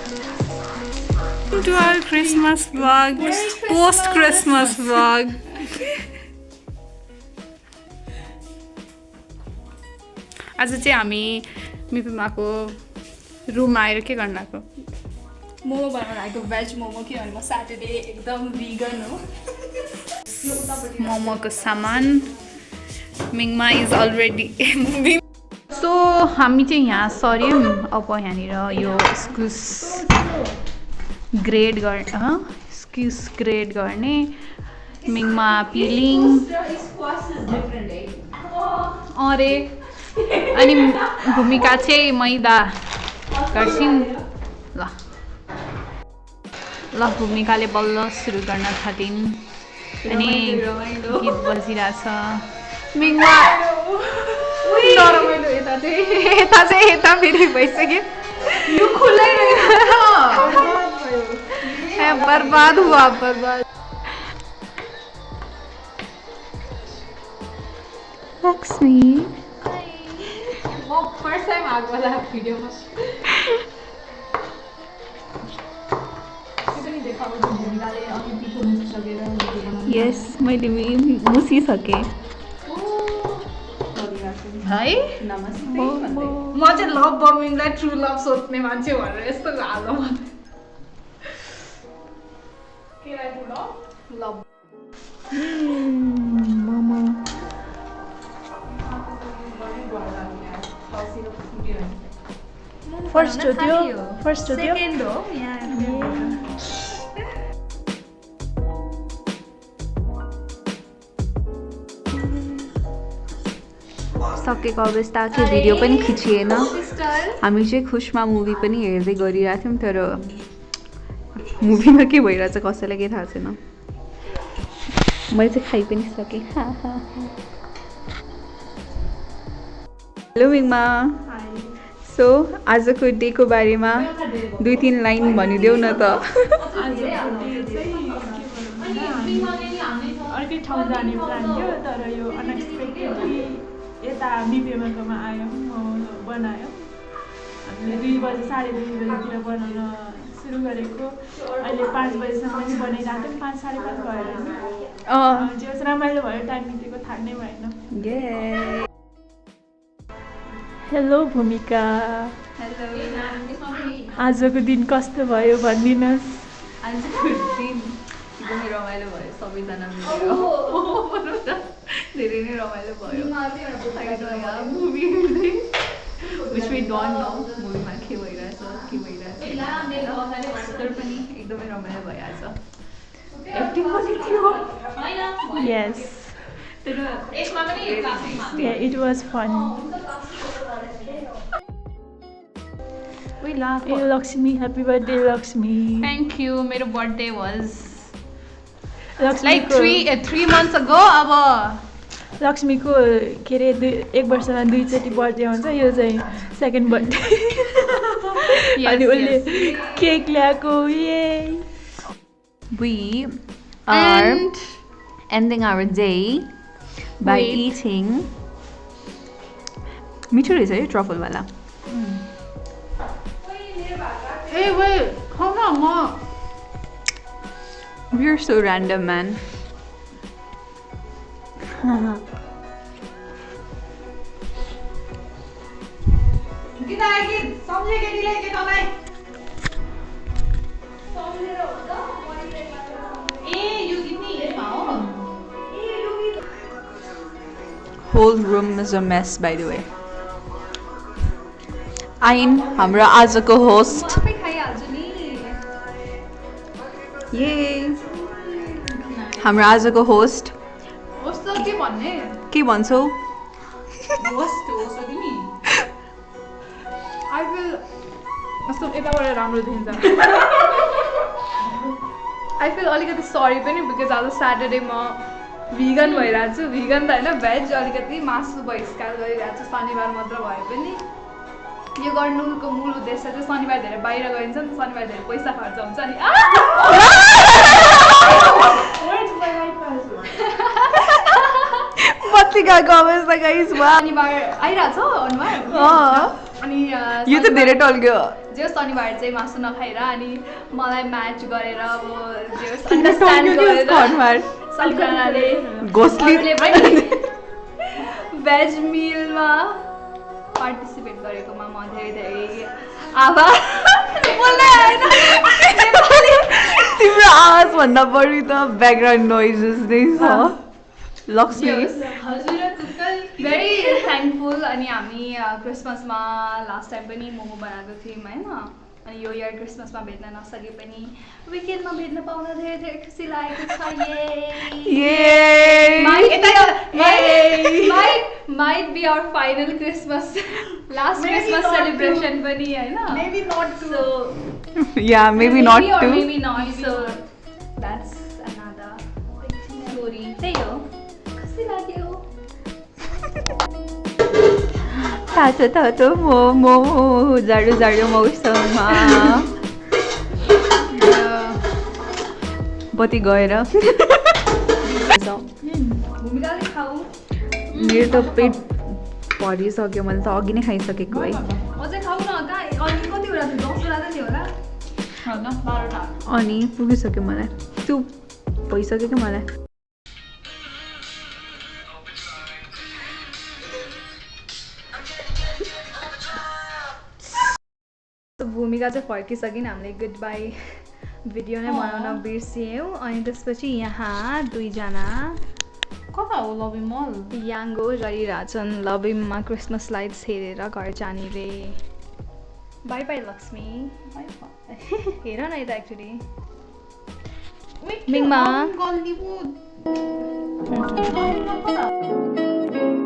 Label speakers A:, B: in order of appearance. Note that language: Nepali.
A: To our Christmas vlog, post Christmas vlog. आज चाहिँ हामी मिपिमाको रुममा आएर के गर्न आएको?
B: मोमो बनाउन आएको, भेज मोमो। किनभने म स्याटरडे एकदम भिगन हो।
A: मोमोको सामान मिङमा इज अलरेडी सो हामी चाहिँ यहाँ सर्यौँ। अब यहाँनिर यो इस्कुस ग्रेड गर्ने मिङमा पिलिङ अरे अनि भूमिका चाहिँ मैदा गर्छौँ। ल भूमिकाले बल्ल सुरु गर्न थालिन् अनि गीत बजिरहेछ। मिङमा नरमाइलो यता फेरि भइसक्यो।
B: यो खुल्लै
A: बर्बाद हुआ बर्बाद। लक्ष्मी
B: म फर्स्ट टाइम आएको होला भिडियोमा।
A: यस मैले मुसिसकेँ
B: है। नमस्ते। म चाहिँ लभ बम्बिङलाई ट्रु लभ सोध्ने मान्छे भनेर यस्तो हाल्नु मन। लभ
A: मोमो
B: फर्स्ट हो त्यो
A: सेकेन्ड हो सकेको अवस्था थियो। भिडियो पनि खिचिएन। हामी चाहिँ खुसमा मुभी पनि हेर्दै गरिरहेको थियौँ तर मुभीमा के भइरहेछ कसैलाई केही थाहा छैन। मैले चाहिँ खाइ पनि सकेँ। हेलो मिङमा। सो आजको डेको बारेमा 2-3 लाइन भनिदेऊ न त।
C: अर्कै ठाउँ जाने प्लान थियो तर यो अनएक्सपेक्टेडली यता मिपेमाकोमा आयो, बनायो। हामीले 2 बजी 2:30 बजीतिर बनाउन सुरु गरेको। अहिले 5 बजीसम्म पनि बनाइरहेको थियौँ। 5 साढे 5 भयो होइन। जे होस् रमाइलो भयो, टाइम बितेको थाहा नै भएन। हेलो भूमिका। आजको दिन कस्तो भयो भनिदिनुहोस्।
A: आजको दिन एकदमै रमाइलो भयो। सबैजना मिलेर धेरै नै रमाइलो भयो। मुभी हेर्दै which we don't know मुभीमा के भइरहेछ तर पनि एकदमै रमाइलो भयो आज। एक्टिङ पनि थियो।
C: Yes.
B: यसमा पनि
C: Yeah, it was fun.
A: We laugh.
C: Hey Lakshmi, happy birthday Lakshmi.
A: Thank you. मेरो birthday was
C: Lakshmi
A: like 3 months ago. अब
C: लक्ष्मीको के अरे 1 वर्षमा 2 चोटि बर्थडे हुन्छ। यो चाहिँ सेकेन्ड बर्थडे। अनि उसले केक ल्याएको।
A: We are ending our day by eating. मिठो रहेछ है ट्रफल वाला। Hey wait, hold on, Mom. We're so random, man. Whole room is a mess, by the way. Ain, हाम्रो आजको होस्ट। Yay! हाम्रो आजको होस्ट। के भन्छौ?
B: यताबाट राम्रो देखिन्छ। आई फिल अलिकति सरी पनि बिकज आज स्याटरडे म भिगन भइरहेको छु। भिगन त होइन, भेज अलिकति मासु बहिष्कार गरिरहेको छु शनिबार मात्र भए पनि। यो गर्नुको मूल उद्देश्य चाहिँ शनिबार धेरै बाहिर गइन्छ नि, शनिबार धेरै पैसा खर्च हुन्छ नि।
A: बत्ती गएको अवस्था गाइस।
B: शनिबार आइरहेछ अनुहार। अनि
A: यो त धेरै टल्क्यो।
B: जे शनिबार चाहिँ मासु नखाएर अनि मलाई म्याच गरेर अब जे अन्डरस्ट्यान्ड गरेर सबजनाले
A: घोस्ली
B: पनि भेज मिलमा पार्टिसिपेट गरेकोमा म धेरै धेरै आभार
A: तिम्रो आवाज भन्दा बढी त ब्याकग्राउन्ड नोइजेस नै छ लक्ष्मी
B: भेरी थ्याङ्कफुल। अनि हामी क्रिसमसमा लास्ट टाइम पनि मोमो बनाएको थियौँ होइन, अनि यो इयर क्रिसमसमा भेट्न नसके पनि विकेन्डमा भेट्न पाउन धेरै धेरै खुसी लागेको छ। Might be our final Christmas, last Christmas celebration पनि होइन,
C: Maybe not to.
B: So
A: Yeah, maybe not
B: or
A: to.
B: maybe not. So that's another story. त्यही हो, खुसी लाग्यो।
A: तातो तातो मोमो जाडो जाडो मौसममा बत्ती गएर
B: भूमिकाले खाऊ।
A: मेरो त पेट भरिसक्यो, मैले त अघि नै खाइसकेको है।
B: अझै खाऊ न, कहाँ अनि कतिवटा थियो, 10वटा त थियो होला।
C: 12टा।
A: अनि पुगिसक्यो मलाई, त्यो भइसक्यो क्या मलाई।
B: भूमिका चाहिँ फर्किसकिन्, हामीले गुड बाई भिडियो नै बनाउन बिर्सियौँ। अनि त्यसपछि यहाँ दुईजना
C: कता हो लभी मल?
B: याङ्गो गरिरहेछन् लभिममा क्रिसमस लाइट्स हेरेर घर जाने रे। बाई बाई लक्ष्मी, हेर न यता एक्चुली मिङमा
C: गल्ली पो।